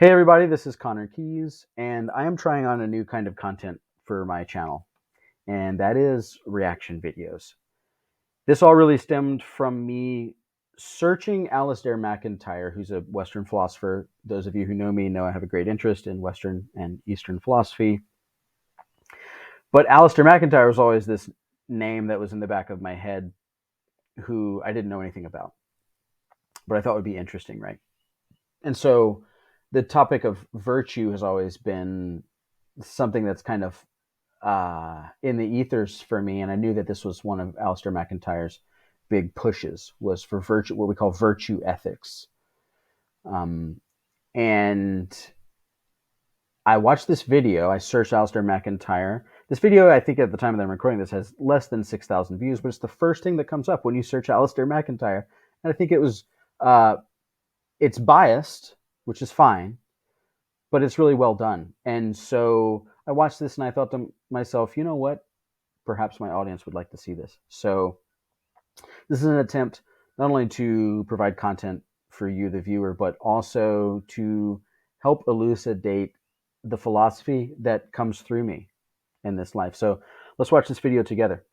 Hey everybody, this is Connor Keys, and I am trying on a new kind of content for my channel, and that is reaction videos. This all really stemmed from me searching Alasdair MacIntyre, who's a Western philosopher. Those of you who know me know I have a great interest in Western and Eastern philosophy. But Alasdair MacIntyre was always this name that was in the back of my head who I didn't know anything about, but I thought would be interesting, right? And so the topic of virtue has always been something that's kind of in the ethers for me, and I knew that this was one of Alasdair MacIntyre's big pushes was for virtue, what we call virtue ethics. And I watched this video. I searched Alasdair MacIntyre. This video, I think at the time that I'm recording this, has less than 6,000 views, but it's the first thing that comes up when you search Alasdair MacIntyre. And I think it's biased, which is fine, but it's really well done. And so I watched this and I thought to myself, you know what? Perhaps my audience would like to see this. So this is an attempt not only to provide content for you, the viewer, but also to help elucidate the philosophy that comes through me in this life. So let's watch this video together.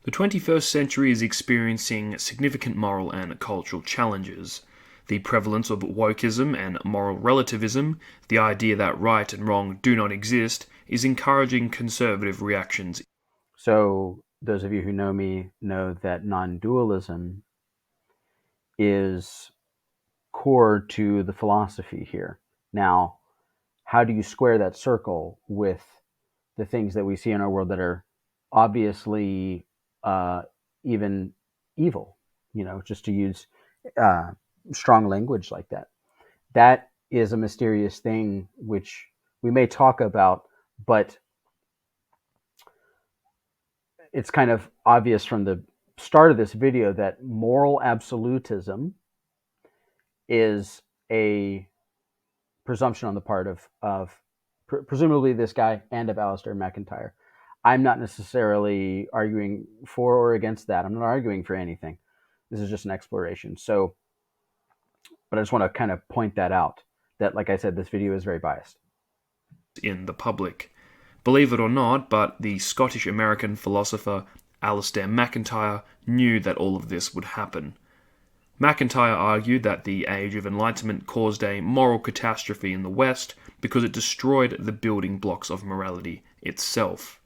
The 21st century is experiencing significant moral and cultural challenges. The prevalence of wokeism and moral relativism, the idea that right and wrong do not exist, is encouraging conservative reactions. So those of you who know me know that non-dualism is core to the philosophy here. Now, how do you square that circle with the things that we see in our world that are obviously even evil? You know, just to use strong language like that. That is a mysterious thing which we may talk about, but it's kind of obvious from the start of this video that moral absolutism is a presumption on the part of presumably this guy and of Alasdair MacIntyre. I'm not necessarily arguing for or against that. I'm not arguing for anything. This is just an exploration. So, but I just want to kind of point that out, that, like I said, this video is very biased. In the public. Believe it or not, but the Scottish-American philosopher Alasdair MacIntyre knew that all of this would happen. MacIntyre argued that the Age of Enlightenment caused a moral catastrophe in the West because it destroyed the building blocks of morality itself.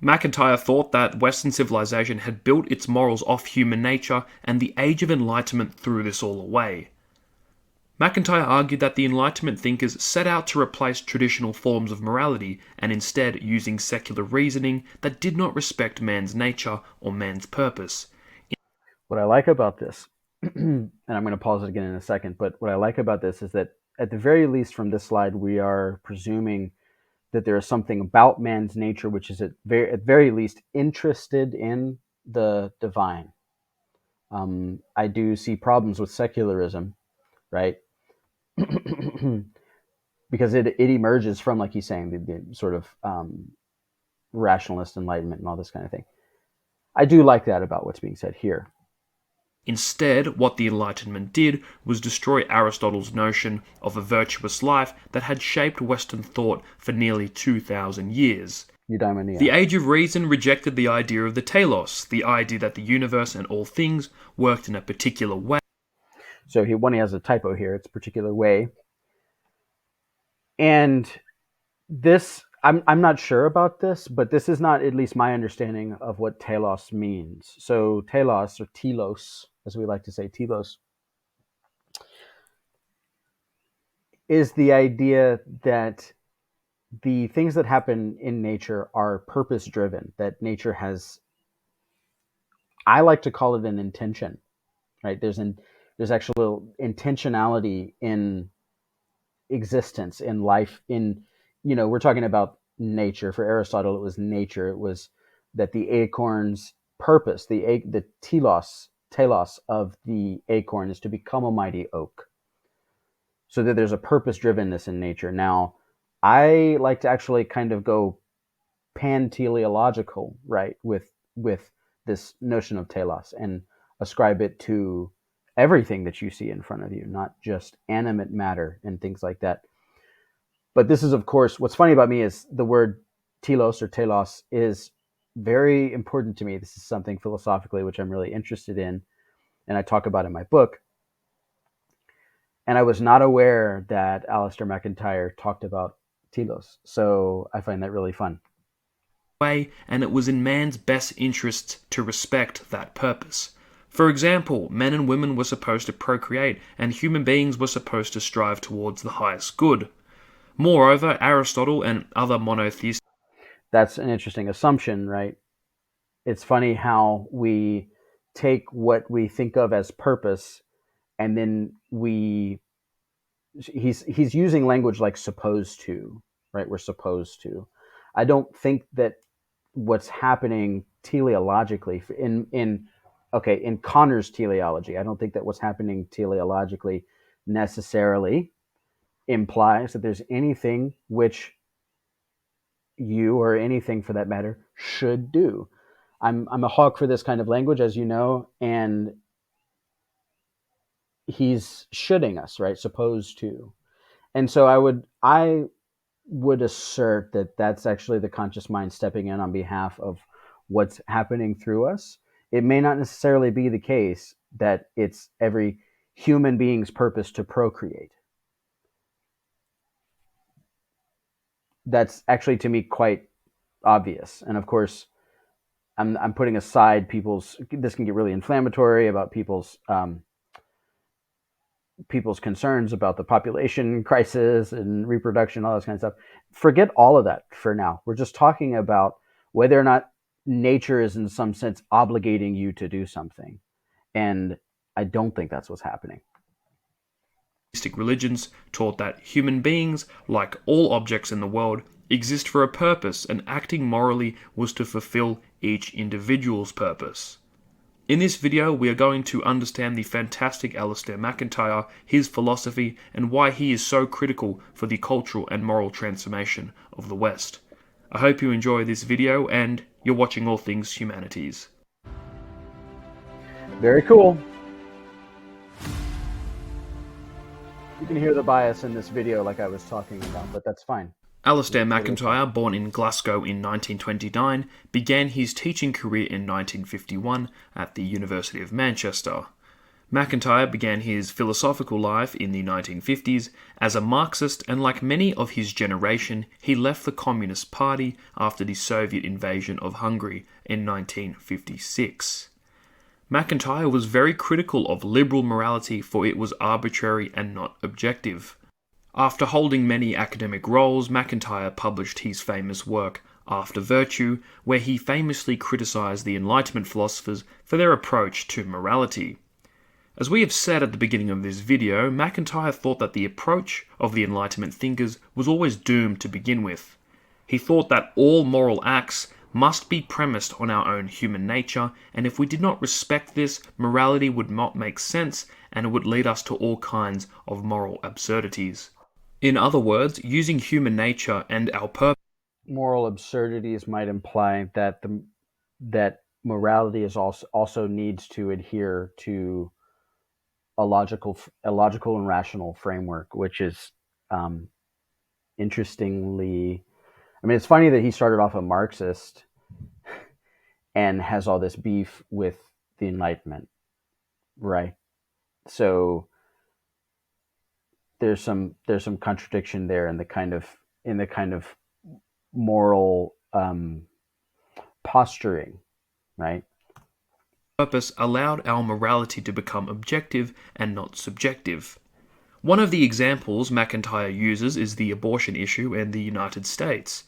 MacIntyre thought that Western civilization had built its morals off human nature, and the Age of Enlightenment threw this all away. MacIntyre argued that the Enlightenment thinkers set out to replace traditional forms of morality and instead using secular reasoning that did not respect man's nature or man's purpose. What I like about this, and I'm going to pause it again in a second, but what I like about this is that at the very least from this slide, we are presuming that there is something about man's nature which is at very least interested in the divine. I do see problems with secularism, right? Because it emerges from, like he's saying, the sort of rationalist enlightenment and all this kind of thing. I do like that about what's being said here. Instead, what the Enlightenment did was destroy Aristotle's notion of a virtuous life that had shaped Western thought for nearly 2,000 years. The Age of Reason rejected the idea of the telos, the idea that the universe and all things worked in a particular way. So when he has a typo here, it's a particular way. And this, I'm not sure about this, but this is not at least my understanding of what telos means. So telos, or telos, as we like to say, telos, is the idea that the things that happen in nature are purpose driven, that nature has, I like to call it an intention, right? There's actual intentionality in existence, in life, in, we're talking about nature. For Aristotle, it was nature. It was that the acorn's purpose, the telos of the acorn is to become a mighty oak. So that there's a purpose drivenness in nature. Now, I like to actually kind of go pan-teleological, right, with this notion of telos and ascribe it to everything that you see in front of you, not just animate matter and things like that. But this is, of course, what's funny about me is the word telos or telos is very important to me. This is something philosophically which I'm really interested in, and I talk about in my book. And I was not aware that Alasdair MacIntyre talked about telos, so I find that really fun. Way, and it was in man's best interests to respect that purpose. For example, men and women were supposed to procreate, and human beings were supposed to strive towards the highest good. Moreover, Aristotle and other monotheists That's an interesting assumption, right? It's funny how we take what we think of as purpose, and then he's using language like supposed to, right? We're supposed to. I don't think that what's happening teleologically in Connor's teleology, I don't think that what's happening teleologically necessarily implies that there's anything which you or anything for that matter should do. I'm a hawk for this kind of language, as you know, and he's shoulding us, right? Supposed to. And so I would assert that that's actually the conscious mind stepping in on behalf of what's happening through us. It may not necessarily be the case that it's every human being's purpose to procreate. That's actually to me quite obvious. And of course, I'm putting aside people's. This can get really inflammatory about people's concerns about the population crisis and reproduction, all this kind of stuff. Forget all of that for now. We're just talking about whether or not nature is in some sense obligating you to do something. And I don't think that's what's happening. religions taught that human beings, like all objects in the world, exist for a purpose, and acting morally was to fulfill each individual's purpose. In this video, we are going to understand the fantastic Alasdair MacIntyre, his philosophy, and why he is so critical for the cultural and moral transformation of the West. I hope you enjoy this video, and you're watching All Things Humanities. Very cool. You can hear the bias in this video like I was talking about, but that's fine. Alasdair MacIntyre, born in Glasgow in 1929, began his teaching career in 1951 at the University of Manchester. MacIntyre began his philosophical life in the 1950s as a Marxist, and like many of his generation, he left the Communist Party after the Soviet invasion of Hungary in 1956. MacIntyre was very critical of liberal morality, for it was arbitrary and not objective. After holding many academic roles, MacIntyre published his famous work, After Virtue, where he famously criticised the Enlightenment philosophers for their approach to morality. As we have said at the beginning of this video, MacIntyre thought that the approach of the Enlightenment thinkers was always doomed to begin with. He thought that all moral acts must be premised on our own human nature, and if we did not respect this, morality would not make sense, and it would lead us to all kinds of moral absurdities. In other words, using human nature and our purpose. Moral absurdities might imply that that morality is also needs to adhere to a logical and rational framework, which is interestingly. I mean, it's funny that he started off a Marxist and has all this beef with the Enlightenment, right? So there's some contradiction there in the kind of moral posturing, right? Purpose allowed our morality to become objective and not subjective. One of the examples MacIntyre uses is the abortion issue in the United States.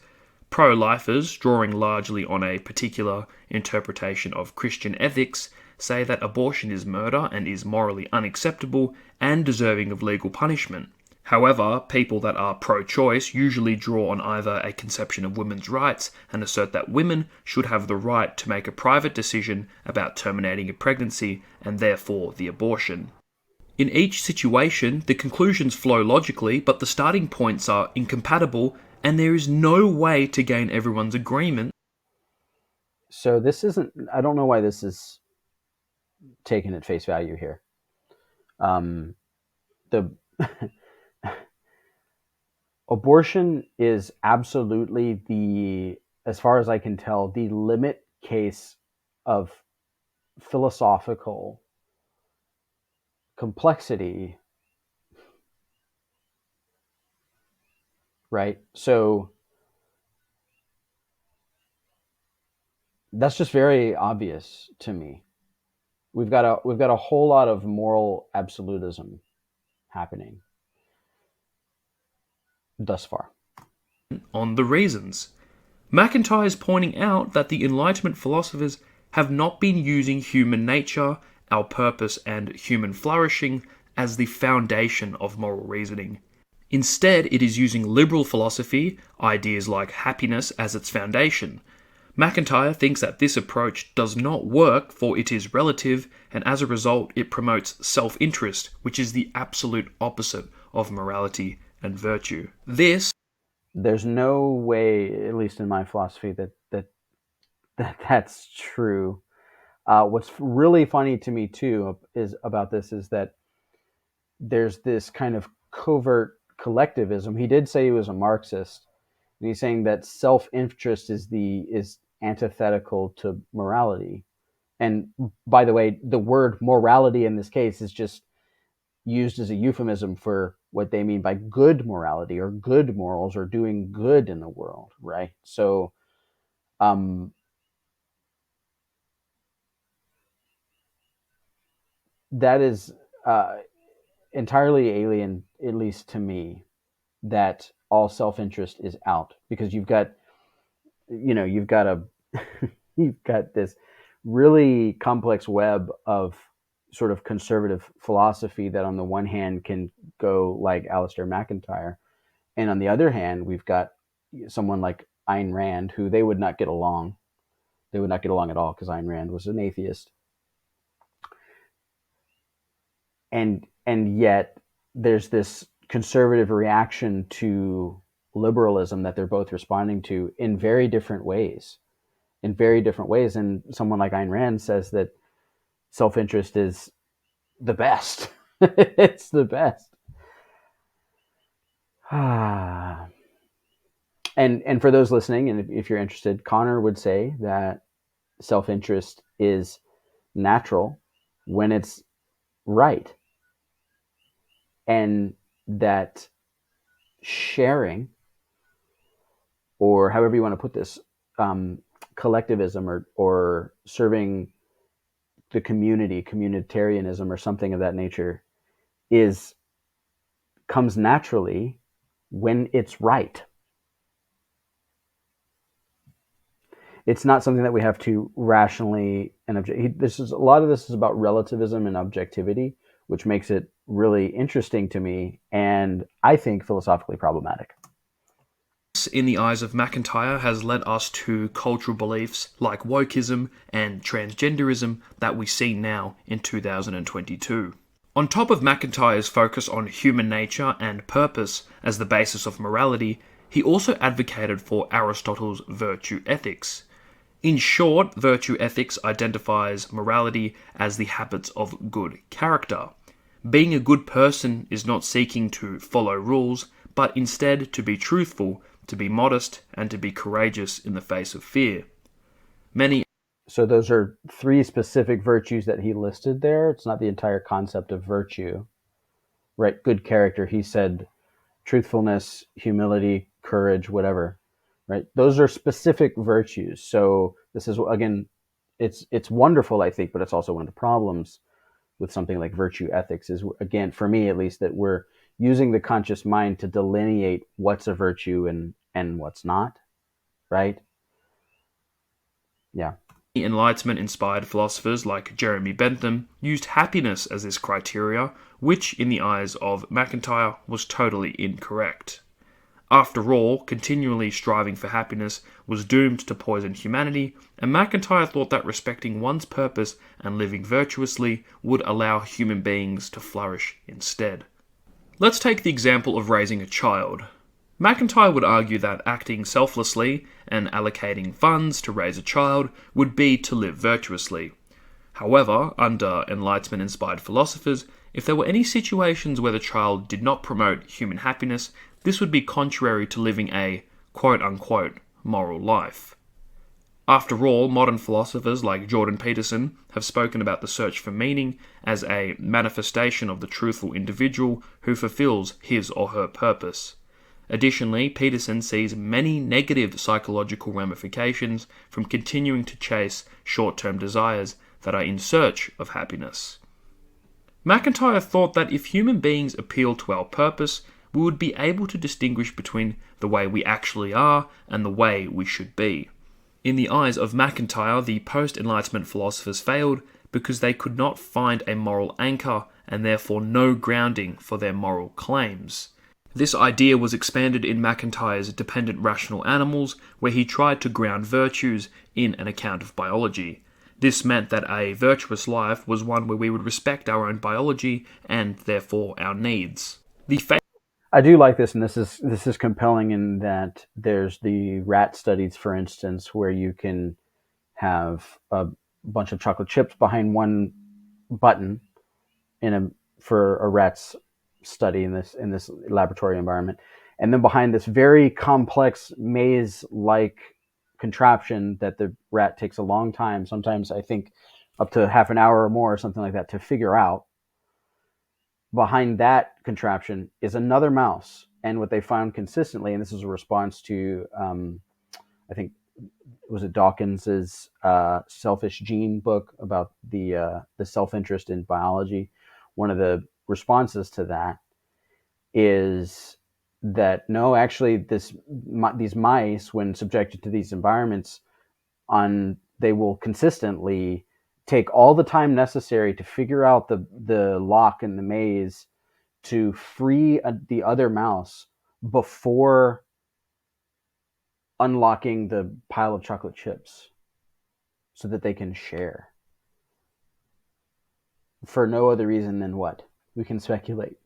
Pro-lifers, drawing largely on a particular interpretation of Christian ethics, say that abortion is murder and is morally unacceptable and deserving of legal punishment. However, people that are pro-choice usually draw on either a conception of women's rights and assert that women should have the right to make a private decision about terminating a pregnancy and therefore the abortion. In each situation, the conclusions flow logically, but the starting points are incompatible, and there is no way to gain everyone's agreement. So this isn't. I don't know why this is taken at face value here. The abortion is absolutely as far as I can tell, the limit case of philosophical complexity, right? So that's just very obvious to me. We've got a whole lot of moral absolutism happening thus far. On the reasons. MacIntyre is pointing out that the Enlightenment philosophers have not been using human nature, our purpose, and human flourishing as the foundation of moral reasoning. Instead, it is using liberal philosophy, ideas like happiness, as its foundation. MacIntyre thinks that this approach does not work, for it is relative, and as a result, it promotes self-interest, which is the absolute opposite of morality and virtue. There's no way, at least in my philosophy, that's true. What's really funny to me too is that there's this kind of covert collectivism. He did say he was a Marxist, and he's saying that self-interest is antithetical to morality. And by the way, the word morality in this case is just used as a euphemism for what they mean by good morality or good morals or doing good in the world, right? So, that is entirely alien, at least to me, that all self-interest is out, because you've got a you've got this really complex web of sort of conservative philosophy that on the one hand can go like Alasdair MacIntyre, and on the other hand we've got someone like Ayn Rand, who they would not get along. They would not get along at all, because Ayn Rand was an atheist. And yet there's this conservative reaction to liberalism that they're both responding to in very different ways. And someone like Ayn Rand says that self-interest is the best. It's the best. And for those listening, and if you're interested, Connor would say that self-interest is natural when it's right, and that sharing, or however you want to put this, collectivism or serving the community, communitarianism, or something of that nature, comes naturally when it's right. It's not something that we have to rationally and a lot of this is about relativism and objectivity, which makes it really interesting to me, and I think philosophically problematic. In the eyes of MacIntyre, has led us to cultural beliefs like wokeism and transgenderism that we see now in 2022. On top of MacIntyre's focus on human nature and purpose as the basis of morality, he also advocated for Aristotle's virtue ethics. In short, virtue ethics identifies morality as the habits of good character. Being a good person is not seeking to follow rules, but instead to be truthful, to be modest, and to be courageous in the face of fear. So those are three specific virtues that he listed there. It's not the entire concept of virtue, right? Good character. He said truthfulness, humility, courage, whatever, right? Those are specific virtues. So this is, again, it's wonderful, I think, but it's also one of the problems with something like virtue ethics is, again, for me at least, that we're using the conscious mind to delineate what's a virtue and what's not, right? Yeah. Enlightenment-inspired philosophers like Jeremy Bentham used happiness as this criteria, which, in the eyes of MacIntyre, was totally incorrect. After all, continually striving for happiness was doomed to poison humanity, and MacIntyre thought that respecting one's purpose and living virtuously would allow human beings to flourish instead. Let's take the example of raising a child. MacIntyre would argue that acting selflessly and allocating funds to raise a child would be to live virtuously. However, under Enlightenment-inspired philosophers, If there were any situations where the child did not promote human happiness, this would be contrary to living a quote-unquote moral life. After all, modern philosophers like Jordan Peterson have spoken about the search for meaning as a manifestation of the truthful individual who fulfills his or her purpose. Additionally, Peterson sees many negative psychological ramifications from continuing to chase short-term desires that are in search of happiness. MacIntyre thought that if human beings appeal to our purpose, we would be able to distinguish between the way we actually are and the way we should be. In the eyes of MacIntyre, the post-Enlightenment philosophers failed because they could not find a moral anchor and therefore no grounding for their moral claims. This idea was expanded in MacIntyre's Dependent Rational Animals, where he tried to ground virtues in an account of biology. This meant that a virtuous life was one where we would respect our own biology and therefore our needs. I do like this, and this is compelling in that there's the rat studies, for instance, where you can have a bunch of chocolate chips behind one button for a rat's study in this laboratory environment, and then behind this very complex maze-like contraption that the rat takes a long time, sometimes I think up to half an hour or more or something like that, to figure out. Behind that contraption is another mouse. And what they found consistently, and this is a response to, I think, was it Dawkins's Selfish Gene book about the self-interest in biology. One of the responses to that is that no, actually, these mice, when subjected to these environments, they will consistently take all the time necessary to figure out the lock in the maze to free the other mouse before unlocking the pile of chocolate chips so that they can share. For no other reason than what? We can speculate,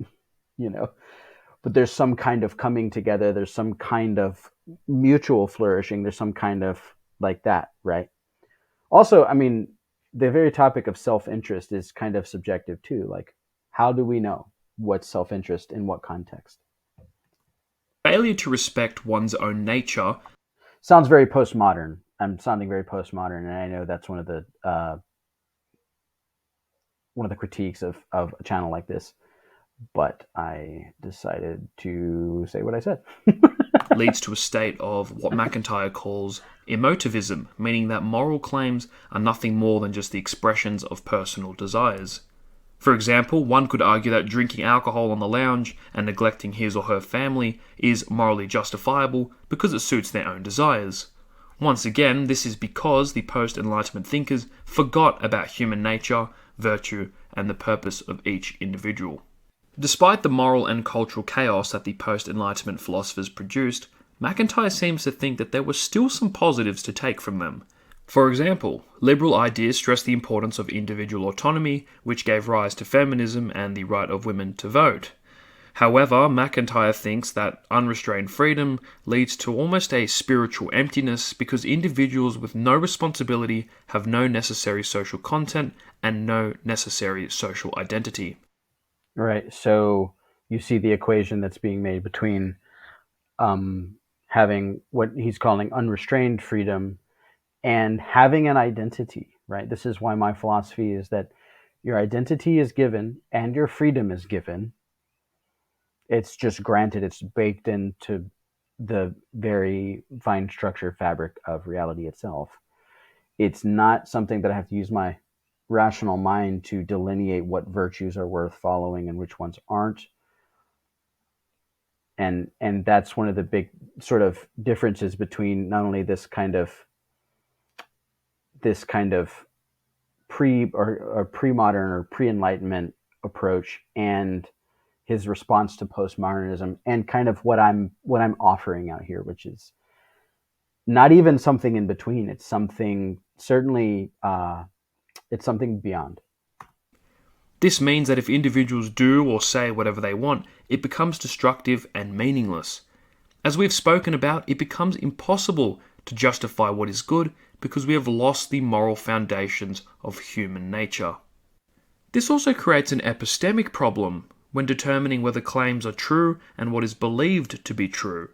But there's some kind of coming together. There's some kind of mutual flourishing. There's some kind of like that, right? Also, I mean, the very topic of self-interest is kind of subjective too. Like, how do we know what's self-interest in what context? Failure to respect one's own nature sounds very postmodern. I'm sounding very postmodern, and I know that's one of the critiques of a channel like this. But I decided to say what I said. leads to a state of what MacIntyre calls emotivism, meaning that moral claims are nothing more than just the expressions of personal desires. For example, one could argue that drinking alcohol on the lounge and neglecting his or her family is morally justifiable because it suits their own desires. Once again, this is because the post-Enlightenment thinkers forgot about human nature, virtue, and the purpose of each individual. Despite the moral and cultural chaos that the post-Enlightenment philosophers produced, MacIntyre seems to think that there were still some positives to take from them. For example, liberal ideas stress the importance of individual autonomy, which gave rise to feminism and the right of women to vote. However, MacIntyre thinks that unrestrained freedom leads to almost a spiritual emptiness because individuals with no responsibility have no necessary social content and no necessary social identity. Right. So you see the equation that's being made between having what he's calling unrestrained freedom and having an identity, right? This is why my philosophy is that your identity is given and your freedom is given. It's just granted, it's baked into the very fine structure fabric of reality itself. It's not something that I have to use my rational mind to delineate what virtues are worth following and which ones aren't. And that's one of the big sort of differences between not only this kind of pre-modern or pre-enlightenment approach and his response to postmodernism, and kind of what I'm offering out here, which is not even something in between. It's something certainly it's something beyond. This means that if individuals do or say whatever they want, it becomes destructive and meaningless. As we've spoken about, it becomes impossible to justify what is good because we have lost the moral foundations of human nature. This also creates an epistemic problem when determining whether claims are true and what is believed to be true.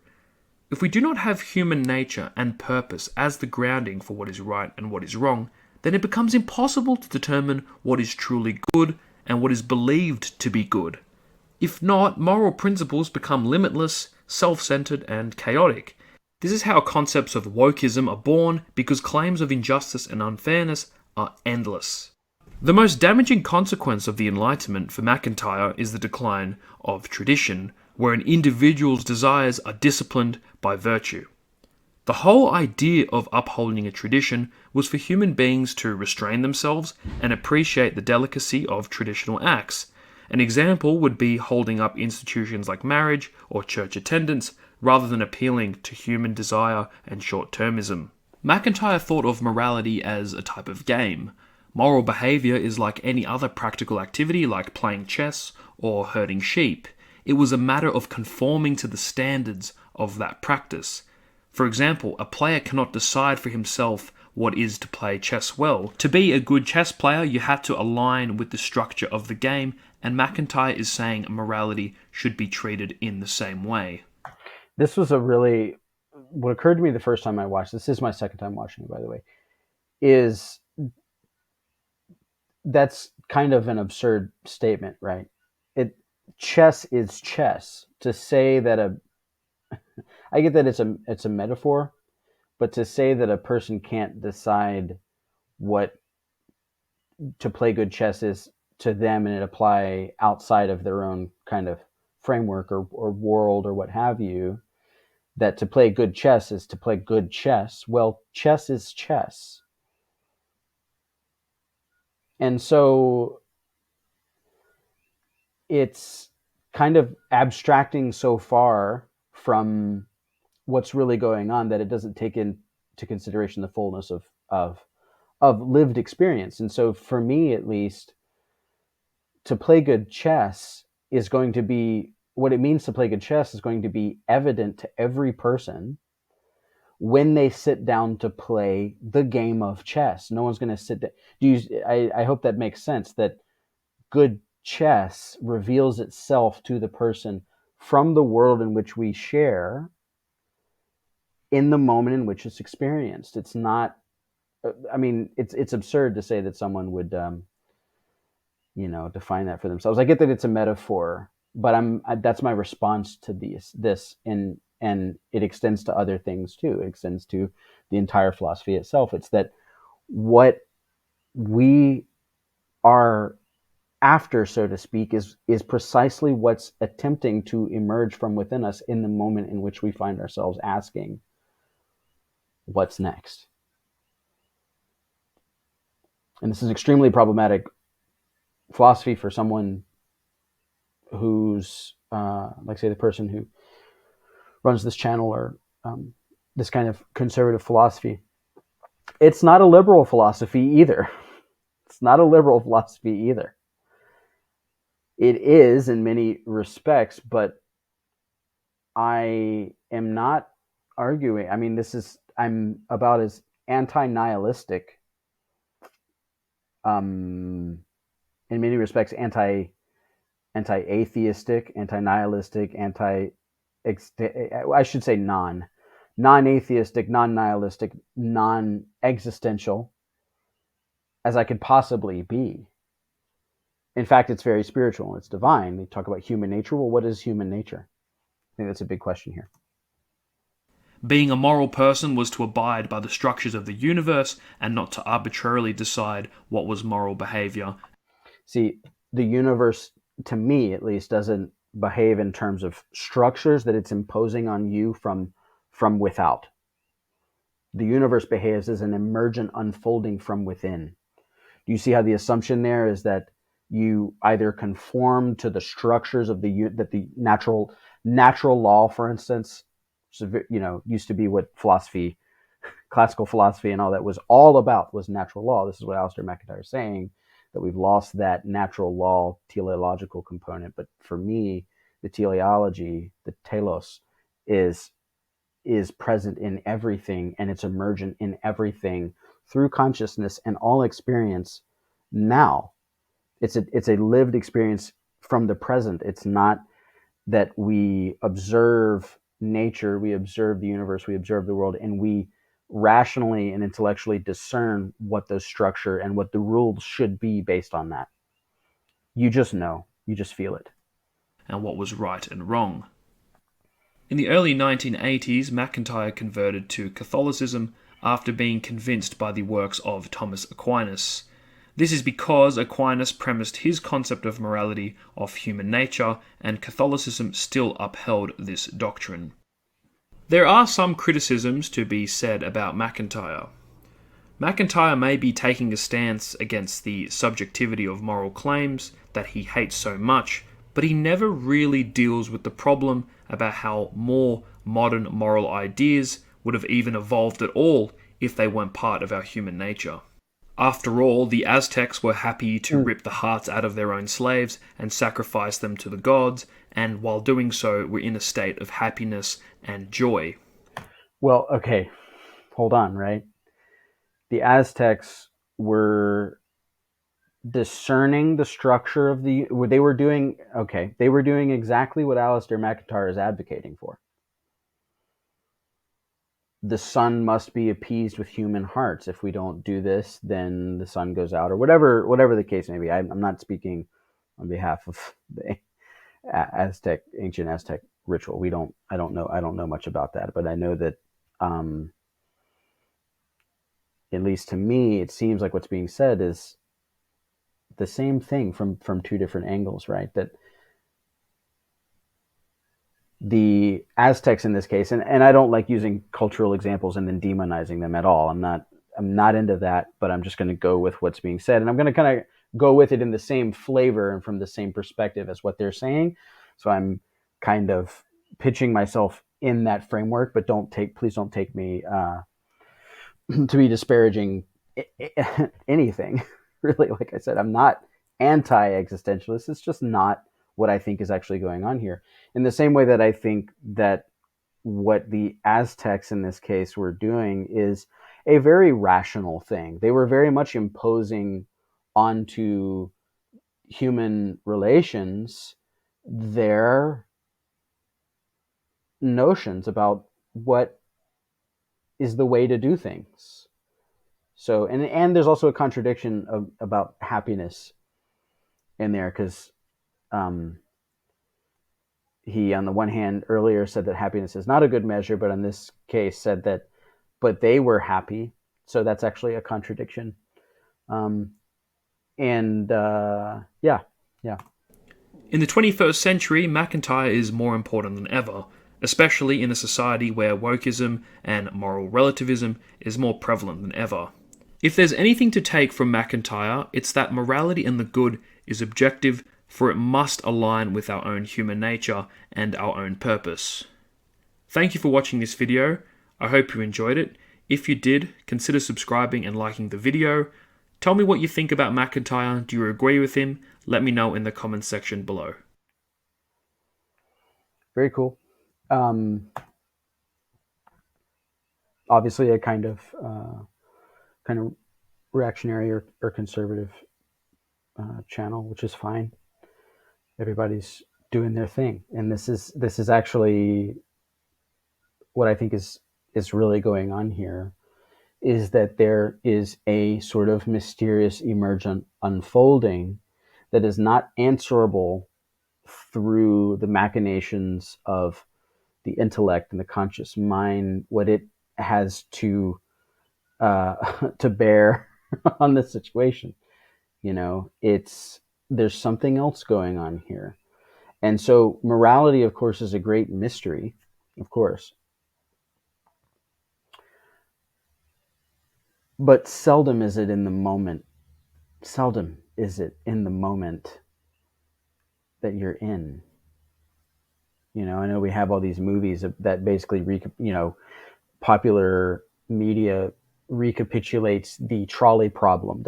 If we do not have human nature and purpose as the grounding for what is right and what is wrong, then it becomes impossible to determine what is truly good and what is believed to be good. If not, moral principles become limitless, self-centered, and chaotic. This is how concepts of wokeism are born, because claims of injustice and unfairness are endless. The most damaging consequence of the Enlightenment for MacIntyre is the decline of tradition, where an individual's desires are disciplined by virtue. The whole idea of upholding a tradition was for human beings to restrain themselves and appreciate the delicacy of traditional acts. An example would be holding up institutions like marriage or church attendance rather than appealing to human desire and short-termism. MacIntyre thought of morality as a type of game. Moral behaviour is like any other practical activity like playing chess or herding sheep. It was a matter of conforming to the standards of that practice. For example, a player cannot decide for himself what is to play chess well. To be a good chess player, you have to align with the structure of the game, and MacIntyre is saying morality should be treated in the same way. This was what occurred to me the first time I watched this is my second time watching it, by the way, is that's kind of an absurd statement, right? It Chess is chess. To say that I get that it's a metaphor, but to say that a person can't decide what to play good chess is to them and it apply outside of their own kind of framework or world or what have you, that to play good chess is to play good chess. Well, chess is chess. And so it's kind of abstracting so far from what's really going on that it doesn't take into consideration the fullness of lived experience. And so for me at least, to play good chess is going to be what it means to play good chess is going to be evident to every person when they sit down to play the game of chess. No one's going to sit down. I hope that makes sense, that good chess reveals itself to the person from the world in which we share in the moment in which it's experienced. It's not, I mean, it's absurd to say that someone would, define that for themselves. I get that it's a metaphor, but that's my response to this, and it extends to other things too. It extends to the entire philosophy itself. It's that what we are after, so to speak, is precisely what's attempting to emerge from within us in the moment in which we find ourselves asking, what's next? And this is extremely problematic philosophy for someone who's, like, say, the person who runs this channel or this kind of conservative philosophy. It's not a liberal philosophy either. It's not a liberal philosophy either. It is in many respects, but I am not arguing. I mean, I'm about as anti-nihilistic, in many respects, anti-atheistic, anti-nihilistic, I should say non-atheistic, non-nihilistic, non-existential as I could possibly be. In fact, it's very spiritual. It's divine. They talk about human nature. Well, what is human nature? I think that's a big question here. Being a moral person was to abide by the structures of the universe and not to arbitrarily decide what was moral behavior. See, the universe, to me at least, doesn't behave in terms of structures that it's imposing on you from without. The universe behaves as an emergent unfolding from within. Do you see how the assumption there is that you either conform to the structures of the natural law, for instance, used to be what philosophy, classical philosophy and all that was all about, was natural law. This is what Alasdair MacIntyre is saying, that we've lost that natural law teleological component. But for me, the teleology, the telos, is present in everything, and it's emergent in everything through consciousness and all experience now. It's a lived experience from the present. It's not that we observe nature, we observe the universe, we observe the world, and we rationally and intellectually discern what the structure and what the rules should be based on that. You just know, you just feel it. and what was right and wrong. In the early 1980s, MacIntyre converted to Catholicism after being convinced by the works of Thomas Aquinas. This is because Aquinas premised his concept of morality off human nature, and Catholicism still upheld this doctrine. There are some criticisms to be said about MacIntyre. MacIntyre may be taking a stance against the subjectivity of moral claims that he hates so much, but he never really deals with the problem about how more modern moral ideas would have even evolved at all if they weren't part of our human nature. After all, the Aztecs were happy to rip the hearts out of their own slaves and sacrifice them to the gods, and while doing so, were in a state of happiness and joy. Well, okay, hold on, right? The Aztecs were discerning the structure of the they were doing okay, they were doing exactly what Alasdair MacIntyre is advocating for. The sun must be appeased with human hearts. If we don't do this, then the sun goes out, or whatever the case may be. I'm not speaking on behalf of the ancient Aztec ritual. I don't know much about that, but I know that um, at least to me, it seems like what's being said is the same thing from two different angles, right? That the Aztecs in this case, and I don't like using cultural examples and then demonizing them at all. I'm not into that, but I'm just going to go with what's being said, and I'm going to kind of go with it in the same flavor and from the same perspective as what they're saying. So I'm kind of pitching myself in that framework, but please don't take me to be disparaging anything. Really, like I said, I'm not anti-existentialist. It's just not what I think is actually going on here. In the same way that I think that what the Aztecs in this case were doing is a very rational thing. They were very much imposing onto human relations their notions about what is the way to do things. So, and there's also a contradiction about happiness in there because um, he, on the one hand, earlier said that happiness is not a good measure, but in this case said that, but they were happy. So that's actually a contradiction. Um, and yeah, yeah. In the 21st century, MacIntyre is more important than ever, especially in a society where wokeism and moral relativism is more prevalent than ever. If there's anything to take from MacIntyre, it's that morality and the good is objective, for it must align with our own human nature and our own purpose. Thank you for watching this video. I hope you enjoyed it. If you did, consider subscribing and liking the video. Tell me what you think about MacIntyre. Do you agree with him? Let me know in the comments section below. Very cool. Obviously, a kind of reactionary or conservative channel, which is fine. Everybody's doing their thing, and this is actually what I think is really going on here. Is that there is a sort of mysterious emergent unfolding that is not answerable through the machinations of the intellect and the conscious mind, what it has uh, to bear on the situation. You know, there's something else going on here. And so morality, of course, is a great mystery, of course. But seldom is it in the moment. Seldom is it in the moment that you're in. You know, I know we have all these movies that basically, popular media recapitulates the trolley problem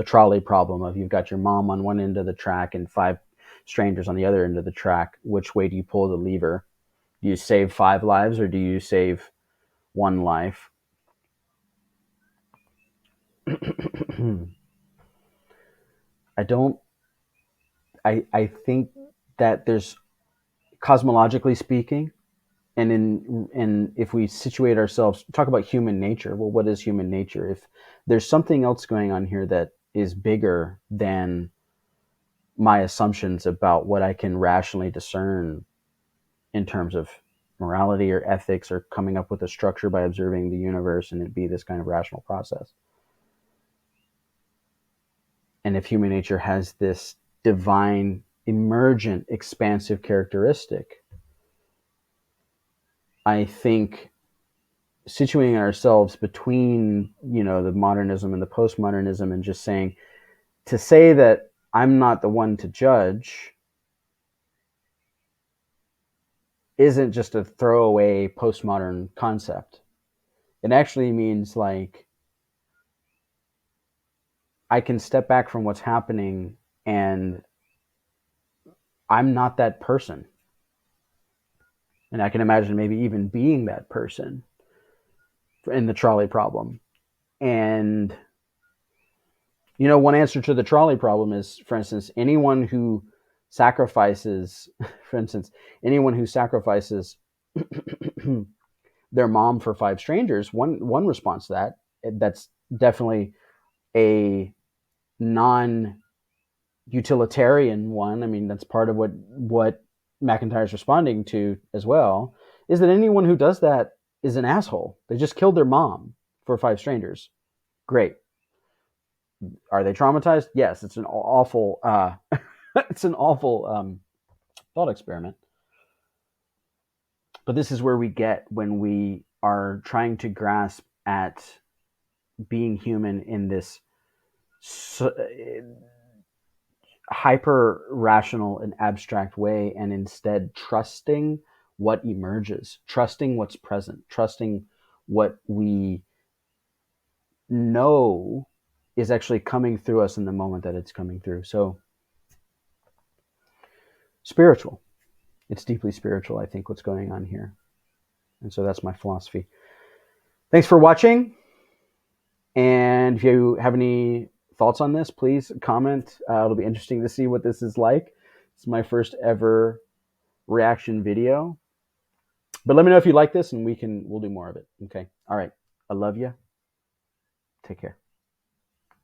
of you've got your mom on one end of the track and five strangers on the other end of the track. Which way do you pull the lever? Do you save five lives or do you save one life? I don't I think that there's, cosmologically speaking, and if we situate ourselves, talk about human nature. Well, what is human nature? If there's something else going on here that is bigger than my assumptions about what I can rationally discern in terms of morality or ethics, or coming up with a structure by observing the universe and it be this kind of rational process. And if human nature has this divine, emergent, expansive characteristic, I think situating ourselves between, the modernism and the postmodernism, and just saying, to say that I'm not the one to judge isn't just a throwaway postmodern concept. It actually means, like, I can step back from what's happening, and I'm not that person. And I can imagine maybe even being that person in the trolley problem. And, one answer to the trolley problem is, for instance, anyone who sacrifices, their mom for five strangers, one response to that, that's definitely a non-utilitarian one. I mean, that's part of what MacIntyre is responding to as well, is that anyone who does that is an asshole. They just killed their mom for five strangers. Great. Are they traumatized? Yes. It's an awful it's an awful thought experiment. But this is where we get when we are trying to grasp at being human in this hyper rational and abstract way, and instead trusting what emerges, trusting what's present, trusting what we know is actually coming through us in the moment that it's coming through. So spiritual. It's deeply spiritual, I think, what's going on here. And so that's my philosophy. Thanks for watching. And if you have any thoughts on this, please comment. It'll be interesting to see what this is like. It's my first ever reaction video. But let me know if you like this, and we'll do more of it. Okay. All right. I love you. Take care.